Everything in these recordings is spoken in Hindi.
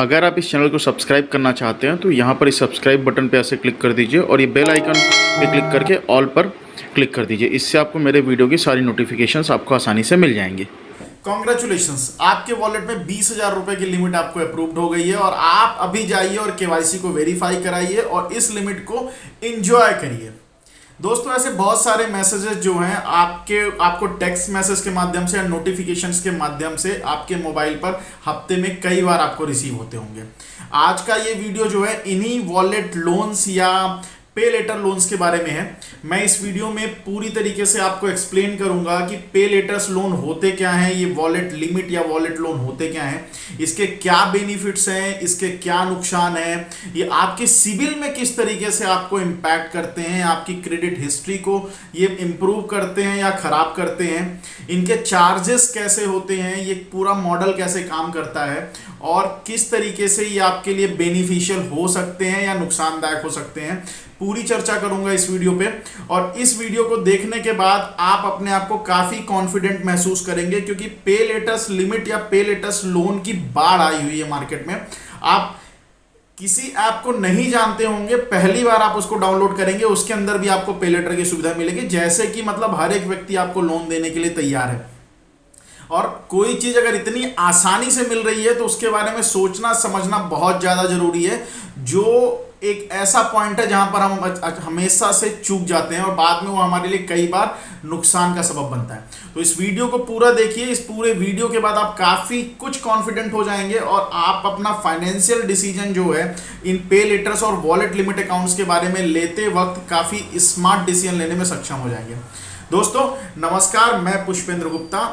अगर आप इस चैनल को सब्सक्राइब करना चाहते हैं तो यहाँ पर इस सब्सक्राइब बटन पे ऐसे क्लिक कर दीजिए और ये बेल आइकन पे क्लिक करके ऑल पर क्लिक कर दीजिए। इससे आपको मेरे वीडियो की सारी नोटिफिकेशंस आपको आसानी से मिल जाएंगी। कॉन्ग्रेचुलेशंस, आपके वॉलेट में 20,000 रुपए की लिमिट आपको अप्रूव्ड हो गई है और आप अभी जाइए और केवाईसी को वेरीफाई कराइए और इस लिमिट को एंजॉय करिए। दोस्तों, ऐसे बहुत सारे मैसेजेस जो हैं आपको टेक्स्ट मैसेज के माध्यम से या नोटिफिकेशंस के माध्यम से आपके मोबाइल पर हफ्ते में कई बार आपको रिसीव होते होंगे। आज का ये वीडियो जो है इन्हीं वॉलेट लोन्स या पे लेटर लोन्स के बारे में है। मैं इस वीडियो में पूरी तरीके से आपको एक्सप्लेन करूंगा कि पे लेटर्स लोन होते क्या हैं, ये वॉलेट लिमिट या वॉलेट लोन होते क्या हैं, इसके क्या बेनिफिट्स हैं, इसके क्या नुकसान हैं, ये आपके सिबिल में किस तरीके से आपको इम्पैक्ट करते हैं, आपकी क्रेडिट हिस्ट्री को ये इंप्रूव करते हैं या खराब करते हैं, इनके चार्जेस कैसे होते हैं, ये पूरा मॉडल कैसे काम करता है और किस तरीके से ये आपके लिए बेनिफिशियल हो सकते हैं या नुकसानदायक हो सकते हैं, पूरी चर्चा करूंगा इस वीडियो पे। और इस वीडियो को देखने के बाद आप अपने आप को काफी कॉन्फिडेंट महसूस करेंगे क्योंकि पे लेटर्स लिमिट या पे लेटर्स लोन की बाढ़ आई हुई है मार्केट में। आप किसी ऐप को नहीं जानते होंगे, पहली बार आप उसको डाउनलोड करेंगे, उसके अंदर भी आपको पे लेटर की सुविधा मिलेगी, जैसे कि मतलब हर एक व्यक्ति आपको लोन देने के लिए तैयार है। और कोई चीज अगर इतनी आसानी से मिल रही है तो उसके बारे में सोचना समझना बहुत ज्यादा जरूरी है, जो एक ऐसा पॉइंट है जहां पर हम हमेशा से चूक जाते हैं और बाद में वो हमारे लिए कई बार नुकसान का सबब बनता है। तो इस वीडियो को पूरा देखिए, इस पूरे वीडियो के बाद आप काफी कुछ कॉन्फिडेंट हो जाएंगे और आप अपना फाइनेंशियल डिसीजन जो है इन पे लेटर्स और वॉलेट लिमिट अकाउंट्स के बारे में लेते वक्त काफी स्मार्ट डिसीजन लेने में सक्षम हो जाएंगे। दोस्तों नमस्कार, मैं पुष्पेंद्र गुप्ता।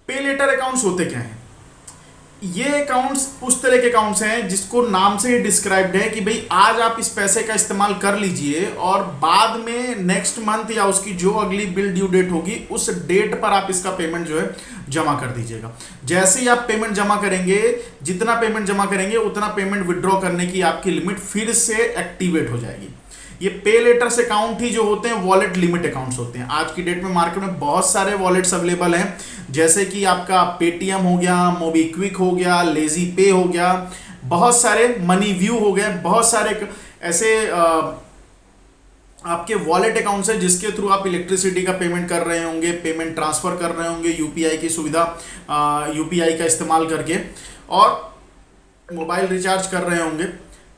पे लेटर अकाउंट्स होते क्या हैं? ये अकाउंट्स उस तरह के अकाउंट्स हैं जिसको नाम से ही डिस्क्राइब्ड है कि भाई आज आप इस पैसे का इस्तेमाल कर लीजिए और बाद में नेक्स्ट मंथ या उसकी जो अगली बिल ड्यू डेट होगी उस डेट पर आप इसका पेमेंट जो है जमा कर दीजिएगा। जैसे ही आप पेमेंट जमा करेंगे, जितना पेमेंट जमा करेंगे उतना पेमेंट विड्रॉ करने की आपकी लिमिट फिर से एक्टिवेट हो जाएगी। ये पे लेटर्स अकाउंट ही जो होते हैं वॉलेट लिमिट अकाउंट्स होते हैं। आज की डेट में मार्केट में बहुत सारे वॉलेट्स अवेलेबल हैं, जैसे कि आपका पेटीएम हो गया, मोबीक्विक हो गया, लेजी पे हो गया, बहुत सारे मनी व्यू हो गए, बहुत सारे ऐसे आपके वॉलेट अकाउंट्स हैं जिसके थ्रू आप इलेक्ट्रिसिटी का पेमेंट कर रहे होंगे, पेमेंट ट्रांसफर कर रहे होंगे यूपीआई की सुविधा, यूपीआई का इस्तेमाल करके, और मोबाइल रिचार्ज कर रहे होंगे।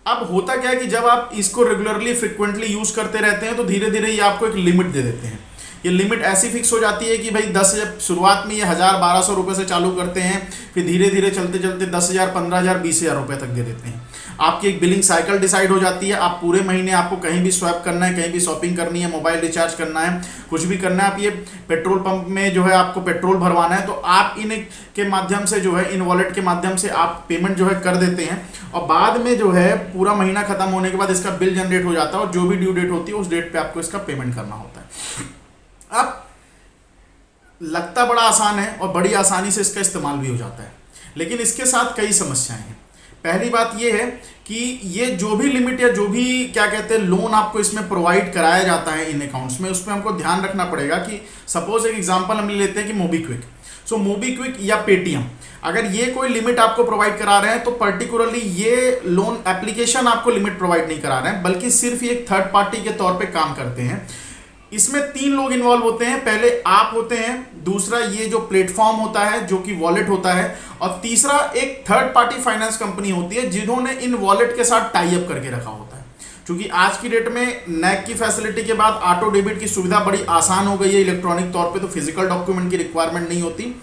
अब होता क्या है कि जब आप इसको रेगुलरली फ्रिक्वेंटली यूज करते रहते हैं तो धीरे धीरे ये आपको एक लिमिट दे देते हैं। ये लिमिट ऐसी फिक्स हो जाती है कि भाई 10,000 शुरुआत में ये 1,000-1,200 रुपये से चालू करते हैं, फिर धीरे धीरे चलते चलते 10,000, 15,000, 20,000 रुपये तक दे देते हैं। आपकी एक बिलिंग साइकिल डिसाइड हो जाती है। आप पूरे महीने आपको कहीं भी स्वैप करना है, कहीं भी शॉपिंग करनी है, मोबाइल रिचार्ज करना है, कुछ भी करना है, आप ये पेट्रोल पंप में जो है आपको पेट्रोल भरवाना है, तो आप इन के माध्यम से जो है इन वॉलेट के माध्यम से आप पेमेंट जो है कर देते हैं और बाद में जो है पूरा महीना खत्म होने के बाद इसका बिल जनरेट हो जाता है और जो भी ड्यू डेट होती है उस डेट पे आपको इसका पेमेंट करना होता है। अब लगता बड़ा आसान है और बड़ी आसानी से इसका इस्तेमाल भी हो जाता है, लेकिन इसके साथ कई समस्याएं हैं। पहली बात यह है कि ये जो भी लिमिट या जो भी क्या कहते हैं लोन आपको इसमें प्रोवाइड कराया जाता है इन अकाउंट्स में, उसमें हमको ध्यान रखना पड़ेगा कि सपोज एक एग्जांपल हम लेते हैं कि मोबीक्विक। सो मोबीक्विक या पेटीएम अगर ये कोई लिमिट आपको प्रोवाइड करा रहे हैं तो पर्टिकुलरली ये लोन एप्लीकेशन आपको लिमिट प्रोवाइड नहीं करा रहे हैं, बल्कि सिर्फ ये एक थर्ड पार्टी के तौर पे काम करते हैं। इसमें 3 लोग इन्वॉल्व होते हैं। पहले आप होते हैं, दूसरा ये जो प्लेटफॉर्म होता है जो कि वॉलेट होता है, और तीसरा एक थर्ड पार्टी फाइनेंस कंपनी होती है जिन्होंने इन वॉलेट के साथ टाई अप करके रखा होता है। क्योंकि आज की डेट में नैक की फैसिलिटी के बाद ऑटो डेबिट की सुविधा बड़ी आसान हो गई है इलेक्ट्रॉनिक तौर पे, तो फिजिकल डॉक्यूमेंट की रिक्वायरमेंट नहीं होती।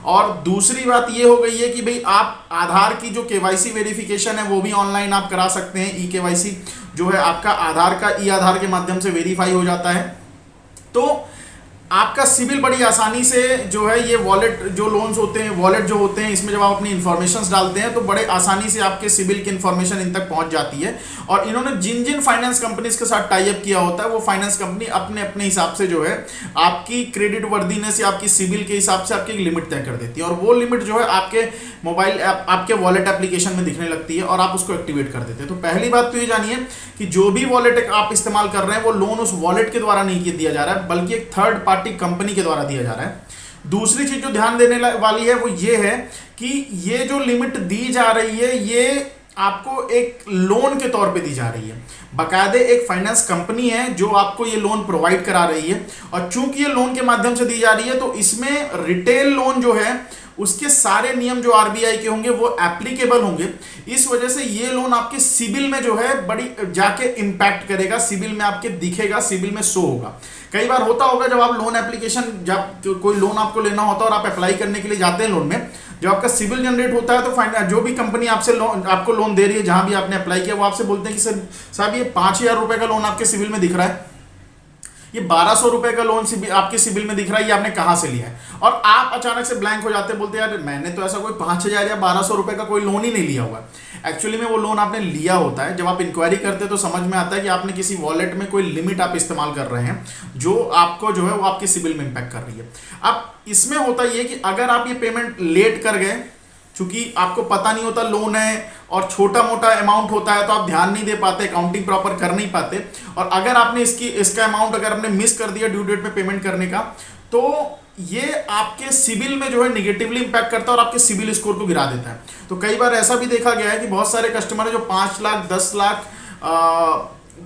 और दूसरी बात ये हो गई है कि भाई आप आधार की जो केवाईसी वेरिफिकेशन है वो भी ऑनलाइन आप करा सकते हैं। ई केवाईसी जो है आपका आधार का ई आधार के माध्यम से वेरीफाई हो जाता है, तो आपका सिबिल बड़ी आसानी से जो है ये वॉलेट जो लोन्स होते हैं, वॉलेट जो होते हैं, इसमें जब आप अपनी इन्फॉर्मेशंस डालते हैं तो बड़े आसानी से आपके सिबिल की इन्फॉर्मेशन इन तक पहुंच जाती है। और इन्होंने जिन जिन फाइनेंस कंपनीज के साथ टाई अप किया होता है वो फाइनेंस कंपनी अपने अपने हिसाब से जो है आपकी क्रेडिट वर्दीनेस या आपकी सिबिल के हिसाब से आपकी एक लिमिट तय कर देती है, और वो लिमिट जो है आपके मोबाइल आपके वॉलेट एप्लीकेशन में दिखने लगती है और आप उसको एक्टिवेट कर देते हैं। तो पहली बात तो ये जानिए कि जो भी वॉलेट आप इस्तेमाल कर रहे हैं वो लोन उस वॉलेट के द्वारा नहीं दिया जा रहा है, बल्कि एक थर्ड पार्टी कंपनी के द्वारा दिया जा रहा है। दूसरी चीज जो ध्यान देने वाली है वो ये है कि ये जो लिमिट दी जा रही है ये आपको एक लोन के तौर पे दी जा रही है। बाकायदे एक फाइनेंस कंपनी है जो आपको ये लोन प्रोवाइड करा रही है, और चूंकि ये लोन के माध्यम से दी जा रही है तो इसमें रिटेल लोन जो है उसके सारे नियम जो आरबीआई के होंगे वो एप्लीकेबल होंगे। इस वजह से ये लोन आपके सिबिल में जो है बड़ी जाके इंपैक्ट करेगा, सिबिल में आपके दिखेगा, सिबिल में शो होगा। कई बार होता होगा जब आप लोन एप्लीकेशन, जब कोई लोन आपको लेना होता है और आप अप्लाई करने के लिए जाते हैं लोन में, जब आपका सिबिल जनरेट होता है तो जो भी कंपनी आपसे आपको लोन दे रही है, जहां भी आपने अप्लाई किया, वो आपसे बोलते हैं कि सर साहब ये 5,000 रुपए का लोन आपके सिबिल में दिख रहा है, ये 1,200 रुपए का लोन आपके सिबिल में दिख रहा है, ये आपने कहां से लिया है? और आप अचानक से ब्लैंक हो जाते हैं, बोलते हैं यार मैंने तो ऐसा कोई 5,000 या 1,200 रुपए का कोई लोन ही नहीं लिया हुआ। एक्चुअली में वो लोन आपने लिया होता है। जब आप इंक्वायरी करते हैं तो समझ में आता है कि आपने किसी वॉलेट में कोई लिमिट आप इस्तेमाल कर रहे हैं जो आपको जो है वो आपके सिबिल में इंपैक्ट कर रही है। अब इसमें होता ये कि अगर आप ये पेमेंट लेट कर गए, चूंकि आपको पता नहीं होता लोन है और छोटा मोटा अमाउंट होता है तो आप ध्यान नहीं दे पाते, अकाउंटिंग प्रॉपर कर नहीं पाते, और अगर आपने इसका अमाउंट अगर आपने मिस कर दिया ड्यू डेट पे पेमेंट करने का, तो ये आपके सिबिल में जो है निगेटिवली इंपैक्ट करता है और आपके सिबिल स्कोर को गिरा देता है। तो कई बार ऐसा भी देखा गया है कि बहुत सारे कस्टमर है जो 5 लाख 10 लाख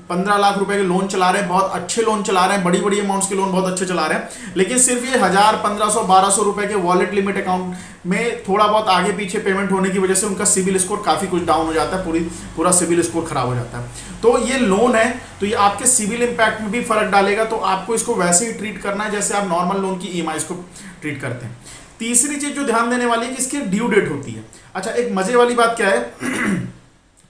15 लाख रुपए के लोन चला रहे हैं, बहुत अच्छे लोन चला रहे हैं, बड़ी बड़ी अमाउंट्स के लोन बहुत अच्छे चला रहे हैं, लेकिन सिर्फ ये 1,000 1,500 1,200 रुपए के वॉलेट लिमिट अकाउंट में थोड़ा बहुत आगे पीछे पेमेंट होने की वजह से उनका सिबिल स्कोर काफी कुछ डाउन हो जाता है, पूरा सिबिल स्कोर खराब हो जाता है। तो ये लोन है तो ये आपके सिबिल इंपैक्ट में भी फर्क डालेगा, तो आपको इसको वैसे ही ट्रीट करना है जैसे आप नॉर्मल लोन की ईएमआई को ट्रीट करते हैं। तीसरी चीज जो ध्यान देने वाली है कि इसकी ड्यू डेट होती है। अच्छा, एक मजे वाली बात क्या है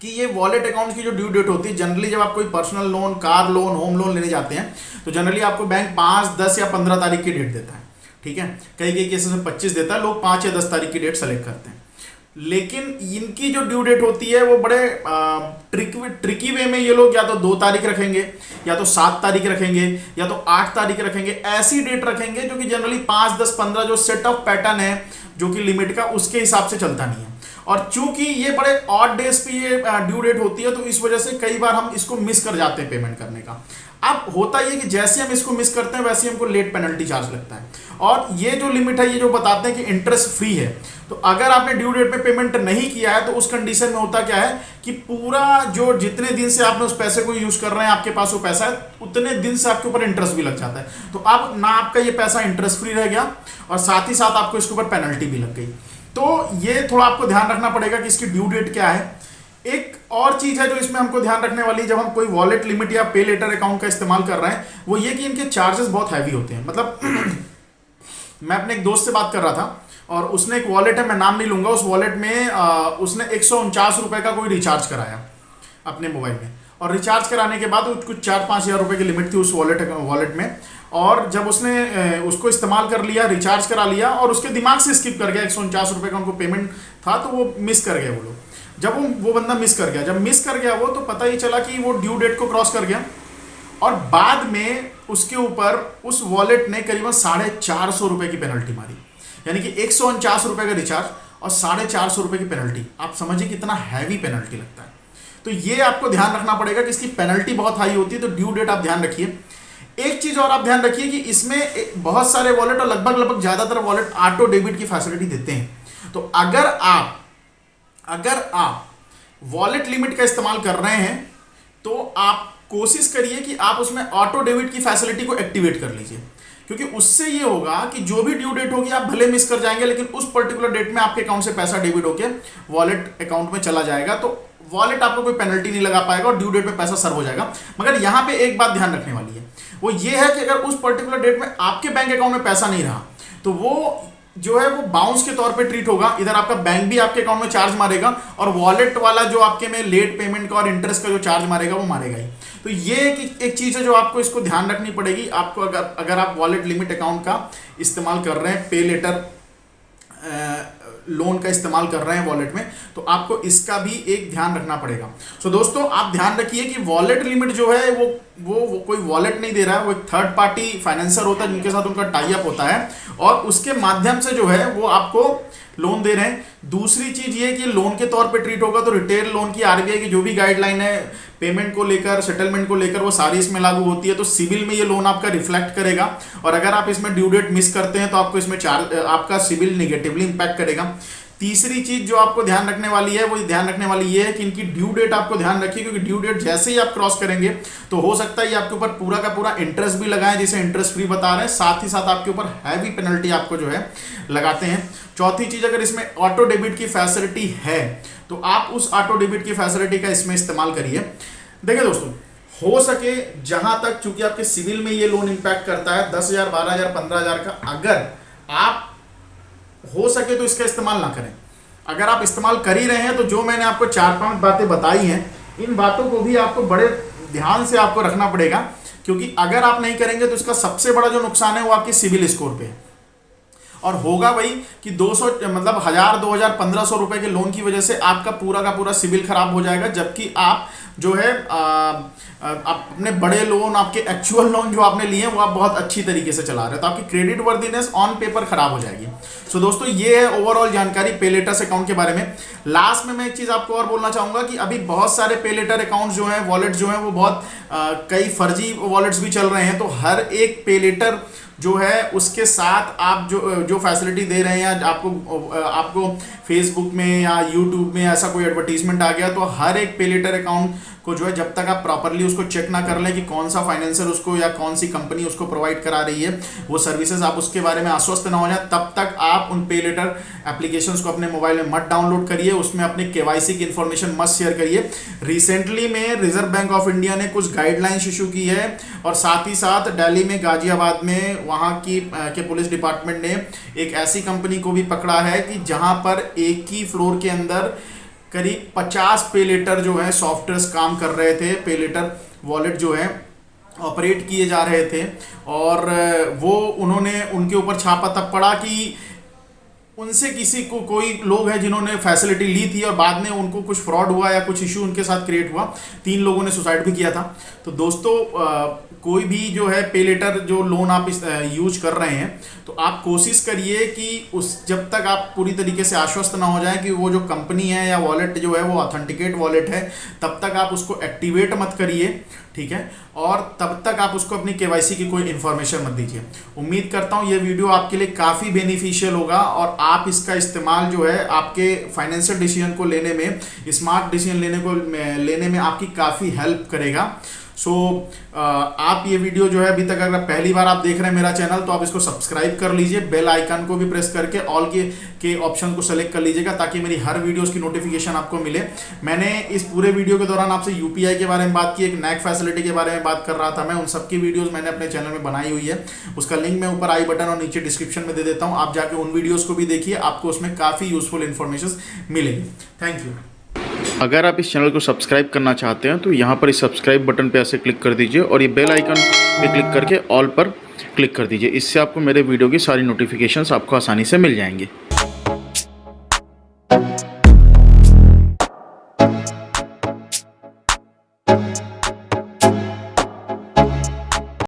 कि ये वॉलेट अकाउंट की जो ड्यू डेट होती है, जनरली जब आप कोई personal loan, car loan, home loan लेने जाते हैं तो जनरली आपको बैंक 5, 10 या 15 तारीख की डेट देता है, ठीक है। कई केसेस में 25 देता है, लोग 5 या 10 तारीख की डेट सेलेक्ट करते हैं। लेकिन इनकी जो ड्यू डेट होती है वो बड़े ट्रिकी वे में ये लोग या तो 2 तारीख रखेंगे, या तो 7 तारीख रखेंगे, या तो 8 तारीख रखेंगे, ऐसी डेट रखेंगे जो कि जनरली 5, 10, 15 जो सेट ऑफ पैटर्न है जो कि लिमिट का, उसके हिसाब से चलता नहीं है। और चूंकि ये बड़े ऑड डेज पे ये ड्यू डेट होती है तो इस वजह से कई बार हम इसको मिस कर जाते हैं पेमेंट करने का। अब होता ये कि जैसे हम इसको मिस करते हैं वैसे ही हमको लेट पेनल्टी चार्ज लगता है, और ये जो लिमिट है ये जो बताते हैं कि इंटरेस्ट फ्री है। तो अगर आपने ड्यू डेट पे पेमेंट नहीं किया है तो उस कंडीशन में होता क्या है कि पूरा जो जितने दिन से आपने उस पैसे को यूज कर रहे हैं, आपके पास वो पैसा है, उतने दिन से आपके ऊपर इंटरेस्ट भी लग जाता है। तो अब ना आपका ये पैसा इंटरेस्ट फ्री रह गया और साथ ही साथ आपको इसके ऊपर पेनल्टी भी लग गई। तो ये थोड़ा आपको ध्यान रखना पड़ेगा कि इसकी ड्यू डेट क्या है। एक और चीज है जो इसमें हमको ध्यान रखने वाली है जब हम कोई वॉलेट लिमिट या पे लेटर अकाउंट का इस्तेमाल कर रहे हैं, वो ये कि इनके चार्जेस बहुत हैवी होते हैं। मतलब मैं अपने एक दोस्त से बात कर रहा था और उसने एक वॉलेट है, मैं नाम नहीं लूंगा, उस वॉलेट में उसने 149 रुपए का कोई रिचार्ज कराया अपने मोबाइल में, और रिचार्ज कराने के बाद कुछ 4-5 हज़ार रुपए की लिमिट थी उस वॉलेट में। और जब उसने उसको इस्तेमाल कर लिया, रिचार्ज करा लिया, और उसके दिमाग से स्किप कर गया, 149 रुपए का उनको पेमेंट था तो वो मिस कर गया वो लोग। जब वो बंदा मिस कर गया, जब मिस कर गया वो, तो पता ही चला कि वो ड्यू डेट को क्रॉस कर गया, और बाद में उसके ऊपर उस वॉलेट ने करीबन 450 रुपए की पेनल्टी मारी। यानी कि 149 रुपए का रिचार्ज और 450 रुपए की पेनल्टी। आप समझिए कितना हैवी पेनल्टी लगता है। तो ये आपको ध्यान रखना पड़ेगा कि इसकी पेनल्टी बहुत हाई होती है, तो ड्यू डेट आप ध्यान रखिए। एक चीज और आप ध्यान रखिए कि इसमें बहुत सारे वॉलेट और लगभग ज्यादातर वॉलेट ऑटो डेबिट की फैसिलिटी देते हैं। तो अगर आप वॉलेट लिमिट का इस्तेमाल कर रहे हैं तो आप कोशिश करिए कि आप उसमें ऑटो डेबिट की फैसिलिटी को एक्टिवेट कर लीजिए, क्योंकि उससे ये होगा कि जो भी ड्यू डेट होगी आप भले मिस कर जाएंगे, लेकिन उस पर्टिकुलर डेट में आपके अकाउंट से पैसा डेबिट होके वॉलेट अकाउंट में चला जाएगा, तो वॉलेट आपको कोई पेनल्टी नहीं लगा पाएगा और ड्यू डेट पे पैसा सर्व हो जाएगा। मगर यहां पे एक बात ध्यान रखने वाली है, वो ये है कि अगर उस पर्टिकुलर डेट में आपके बैंक अकाउंट में पैसा नहीं रहा तो वो जो है वो बाउंस के तौर पे ट्रीट होगा। इधर आपका बैंक भी आपके अकाउंट में चार्ज मारेगा और वॉलेट वाला जो आपके में लेट पेमेंट का और इंटरेस्ट का जो चार्ज मारेगा वो मारेगा ही। तो ये एक चीज है जो आपको इसको ध्यान रखनी पड़ेगी। आपको अगर आप वॉलेट लिमिट अकाउंट का इस्तेमाल कर रहे हैं, पे लेटर लोन का इस्तेमाल कर रहे हैं वॉलेट में, तो आपको इसका भी एक ध्यान रखना पड़ेगा। सो दोस्तों, आप ध्यान रखिए कि वॉलेट लिमिट जो है वो कोई वॉलेट नहीं दे रहा है, वो एक थर्ड पार्टी फाइनेंसर होता है जिनके साथ उनका टाई अप होता है और उसके माध्यम से जो है वो आपको लोन दे रहे हैं। दूसरी चीज ये कि लोन के तौर पे ट्रीट होगा तो रिटेल लोन की आरबीआई की जो भी गाइडलाइन है, पेमेंट को लेकर, सेटलमेंट को लेकर, वो सारी इसमें लागू होती है। तो सिविल में ये लोन आपका रिफ्लेक्ट करेगा, और अगर आप इसमें ड्यू डेट मिस करते हैं तो आपको इसमें आपका सिविल निगेटिवली इंपैक्ट करेगा। तीसरी चीज जो आपको ध्यान रखने वाली है, वो ध्यान रखने वाली ये है कि इनकी ड्यू डेट आपको ध्यान रखिए, क्योंकि ड्यू डेट जैसे ही आप क्रॉस करेंगे तो हो सकता है ये आपके ऊपर पूरा का पूरा इंटरेस्ट भी लगाएं, जिसे इंटरेस्ट फ्री बता रहे हैं, साथ ही साथ आपके ऊपर हैवी पेनल्टी आपको जो है लगाते हैं। चौथी चीज, अगर इसमें ऑटो डेबिट की फैसिलिटी है तो आप उस ऑटो डेबिट की फैसिलिटी का इसमें इस्तेमाल करिए। देखिए दोस्तों, हो सके जहां तक, चूंकि आपके सिविल में ये लोन इंपैक्ट करता है 10,000, 12,000, 15,000 का, अगर आप हो सके तो इसका इस्तेमाल ना करें। अगर आप इस्तेमाल कर ही रहे हैं तो जो मैंने आपको 4-5 बातें बताई हैं, इन बातों को भी आपको बड़े ध्यान से आपको रखना पड़ेगा, क्योंकि अगर आप नहीं करेंगे तो इसका सबसे बड़ा जो नुकसान है वो आपके सिविल स्कोर पे है। और होगा वही कि 200 मतलब 1,000, 2,000, 1,500 रुपए के लोन की वजह से आपका पूरा का पूरा सिविल खराब हो जाएगा, जबकि आप जो है अपने बड़े लोन, आपके एक्चुअल लोन जो आपने लिए हैं वो आप बहुत अच्छी तरीके से चला रहे हैं, तो आपकी क्रेडिट वर्दीनेस ऑन पेपर खराब हो जाएगी। सो दोस्तों, ये है ओवरऑल जानकारी पे लेटर्स अकाउंट के बारे में। लास्ट में मैं एक चीज आपको और बोलना चाहूंगा कि अभी बहुत सारे पे लेटर अकाउंट जो हैं, वॉलेट जो हैं, वो बहुत कई फर्जी वॉलेट्स भी चल रहे हैं। तो हर एक पे लेटर जो है उसके साथ आप जो फैसिलिटी दे रहे हैं, आपको फेसबुक में या यूट्यूब में ऐसा कोई एडवर्टीजमेंट आ गया, तो हर एक पे लेटर अकाउंट को जो है जब तक आप प्रॉपरली उसको चेक ना कर लें कि कौन सा फाइनेंसर उसको या कौन सी कंपनी उसको प्रोवाइड करा रही है वो सर्विसेज, आप उसके बारे में आश्वस्त ना हो जाए, तब तक आप उन पे लेटर एप्लीकेशंस को अपने मोबाइल में मत डाउनलोड करिए, उसमें अपने केवाईसी की इंफॉर्मेशन मत शेयर करिए। रिसेंटली में रिजर्व बैंक ऑफ इंडिया ने कुछ गाइडलाइंस इशू की है, और साथ ही साथ दिल्ली में, गाजियाबाद में, वहाँ की के पुलिस डिपार्टमेंट ने एक ऐसी कंपनी को भी पकड़ा है कि जहाँ पर एक ही फ्लोर के अंदर करीब 50 पे लेटर जो है सॉफ्टवेयर काम कर रहे थे, पे लेटर वॉलेट जो है ऑपरेट किए जा रहे थे, और वो उन्होंने उनके ऊपर छापा तब पड़ा कि उनसे किसी को, कोई लोग हैं जिन्होंने फैसिलिटी ली थी और बाद में उनको कुछ फ्रॉड हुआ या कुछ इशू उनके साथ क्रिएट हुआ, 3 लोगों ने सुसाइड भी किया था। तो दोस्तों, कोई भी जो है पे लेटर जो लोन आप यूज कर रहे हैं, तो आप कोशिश करिए कि जब तक आप पूरी तरीके से आश्वस्त ना हो जाए कि वो जो कंपनी है या वॉलेट जो है वो ऑथेंटिकेट वॉलेट है, तब तक आप उसको एक्टिवेट मत करिए, ठीक है, और तब तक आप उसको अपनी केवाईसी की कोई इन्फॉर्मेशन मत दीजिए। उम्मीद करता हूँ ये वीडियो आपके लिए काफ़ी बेनिफिशियल होगा, और आप इसका इस्तेमाल जो है आपके फाइनेंशियल डिसीजन को लेने में, स्मार्ट डिसीजन लेने में आपकी काफ़ी हेल्प करेगा। सो आप ये वीडियो जो है, अभी तक अगर पहली बार आप देख रहे हैं मेरा चैनल, तो आप इसको सब्सक्राइब कर लीजिए, बेल आइकन को भी प्रेस करके ऑल के ऑप्शन को सेलेक्ट कर लीजिएगा, ताकि मेरी हर वीडियोस की नोटिफिकेशन आपको मिले। मैंने इस पूरे वीडियो के दौरान आपसे यूपीआई के बारे में बात की, एक नैक फैसिलिटी के बारे में बात कर रहा था मैं, उन सबकी वीडियोज़ मैंने अपने चैनल में बनाई हुई है, उसका लिंक मैं ऊपर आई बटन और नीचे डिस्क्रिप्शन में दे देता हूँ, आप जाके उन वीडियोज़ को भी देखिए, आपको उसमें काफ़ी यूजफुल इन्फॉर्मेशन मिलेगी। Thank you. अगर आप इस चैनल को सब्सक्राइब करना चाहते हैं तो यहाँ पर इस सब्सक्राइब बटन पे ऐसे क्लिक कर दीजिए, और ये बेल आइकन पे क्लिक करके ऑल पर क्लिक कर दीजिए। इससे आपको मेरे वीडियो की सारी नोटिफिकेशंस आपको आसानी से मिल जाएंगी।